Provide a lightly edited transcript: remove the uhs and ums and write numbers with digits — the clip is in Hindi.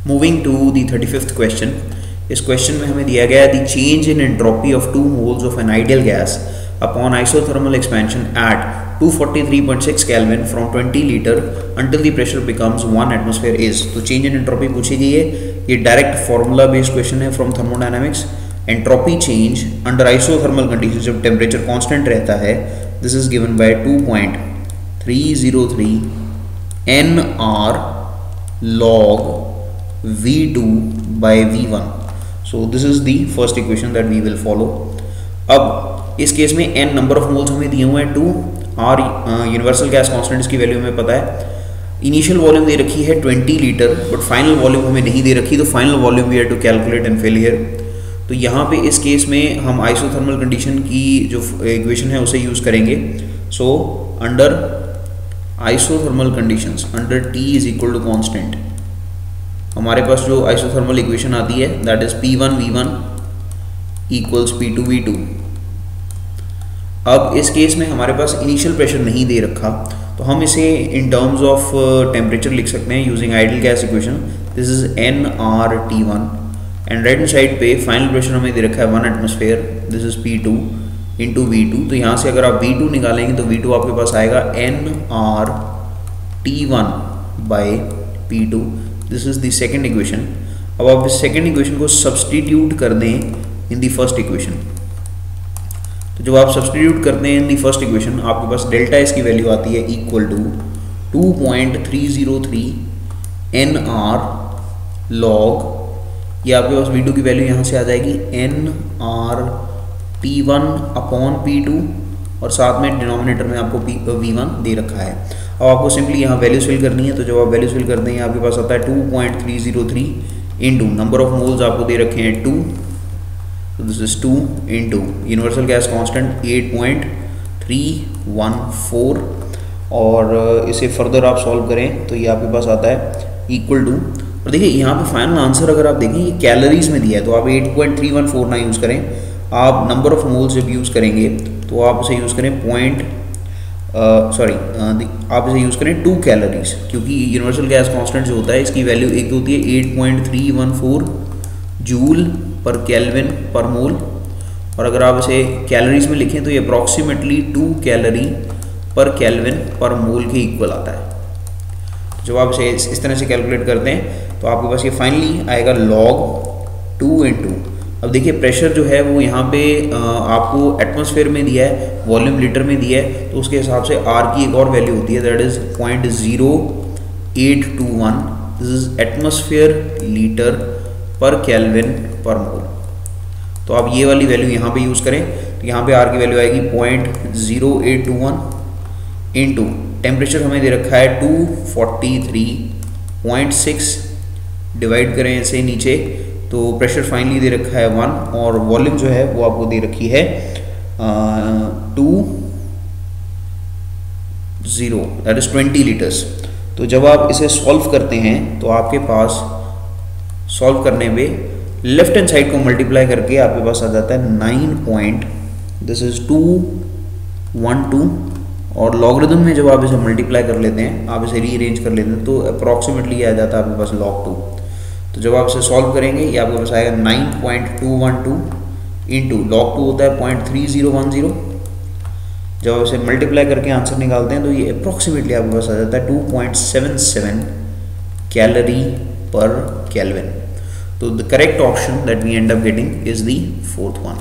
Moving to the 35th question. इस क्वेश्चन में हमें दिया गया the change in entropy of 2 moles of an ideal gas upon isothermal expansion at 243.6 kelvin from 20 litre until the pressure becomes 1 atmosphere is. तो चेंज इन एंट्रोपी पूछी गई है। ये डायरेक्ट फार्मूला बेस्ड क्वेश्चन है from thermodynamics. Entropy change under isothermal condition जब टेम्परेचर कांस्टेंट रहता है, this is given by 2.303 nr log V2 by V1. So this is the first equation that we will follow. अब इस केस में n नंबर ऑफ मोल्स हमें दिए हुए हैं 2, r यूनिवर्सल गैस कांस्टेंट की वैल्यू हमें पता है। इनिशियल वॉल्यूम दे रखी है 20 लीटर, बट फाइनल वॉल्यूम हमें नहीं दे रखी, तो final volume we have to calculate and fill here. तो यहाँ पे इस केस में हम आइसोथर्मल कंडीशन की जो इक्वेशन है उसे यूज़ करेंगे। So under isothermal conditions under T is equal to constant, हमारे पास जो आइसोथर्मल इक्वेशन आती है that is P1V1 equals P2V2। अब इस केस में हमारे पास इनिशियल प्रेशर नहीं दे रखा, तो हम इसे इन टर्म्स ऑफ टेम्परेचर लिख सकते हैं using ideal gas equation. This is nRT1 and right hand side पे फाइनल प्रेशर हमें दे रखा है 1 atmosphere, this is P2 into V2। तो यहाँ से अगर आप V2 निकालेंगे तो V2 आपके पास आएगा nRT1 by P2। This is the second equation. अब आप इस सेकेंड इक्वेशन को सब्सटीट्यूट कर दें इन द फर्स्ट इक्वेशन। तो जब आप सब्सटीट्यूट करते हैं इन द फर्स्ट इक्वेशन, आपके पास डेल्टा इसकी वैल्यू आती है इक्वल टू 2.303 nr log, ये आपके पास V2 की वैल्यू यहाँ से आ जाएगी nRT1 अपॉन P2 और साथ में डिनोमिनेटर में आपको V1 दे रखा है। अब आपको सिंपली यहाँ वैल्यूज फिल करनी है। तो जब आप वैल्यूज फिल करते हैं आपके पास आता है 2.303 इंटू नंबर ऑफ मोल्स आपको दे रखे हैं 2, तो this is 2 into universal gas constant 8.314 और इसे फर्दर आप सॉल्व करें तो ये आपके पास आता है इक्वल टू, और देखिए यहाँ पे फाइनल आंसर अगर आप देखें ये कैलोरीज में दिया है, तो आप 8.314 ना यूज़ करें, आप नंबर ऑफ मोल्स जब यूज़ करेंगे तो आप इसे यूज़ करें आप इसे यूज़ करें 2 कैलोरीज, क्योंकि यूनिवर्सल गैस कांस्टेंट जो होता है इसकी वैल्यू एक तो होती है 8.314 जूल पर केल्विन पर मोल, और अगर आप इसे कैलोरीज में लिखें तो ये अप्रॉक्सीमेटली 2 कैलोरी पर केल्विन पर मोल के इक्वल आता है। जब आप इसे इस तरह से कैलकुलेट करते हैं तो आपके पास ये फाइनली आएगा log 2 इंटू, अब देखिए प्रेशर जो है वो यहाँ पे आपको एटमॉस्फेयर में दिया है, वॉल्यूम लीटर में दिया है, तो उसके हिसाब से R की एक और वैल्यू होती है that is 0.0821, this is atmosphere litre पर केल्विन पर मोल। तो आप ये वाली वैल्यू यहाँ पे यूज़ करें तो यहाँ पे R की वैल्यू आएगी 0.0821 इंटू टेम्परेचर हमें दे रखा है 243.6, डिवाइड करें इसे नीचे तो प्रेशर फाइनली दे रखा है 1 और वॉल्यूम जो है वो आपको दे रखी है दैट इज 20 लीटर्स। तो जब आप इसे सॉल्व करते हैं तो आपके पास सॉल्व करने पे लेफ्ट हैंड साइड को मल्टीप्लाई करके आपके पास आ जाता है 9.212 और लॉगरिथम में जब आप इसे मल्टीप्लाई कर लेते हैं, आप इसे रीअरेंज कर लेते हैं तो अप्रॉक्सीमेटली आ जाता है आपके पास log 2। तो जब आप इसे सॉल्व करेंगे ये आपके पास आएगा 9.212 इंटू log 2 होता है 0.3010। जब आप इसे मल्टीप्लाई करके आंसर निकालते हैं तो ये अप्रॉक्सीमेटली आपके पास आ जाता है 2.77 कैलोरी पर केल्विन। तो the correct option that we end up getting is the 4th one।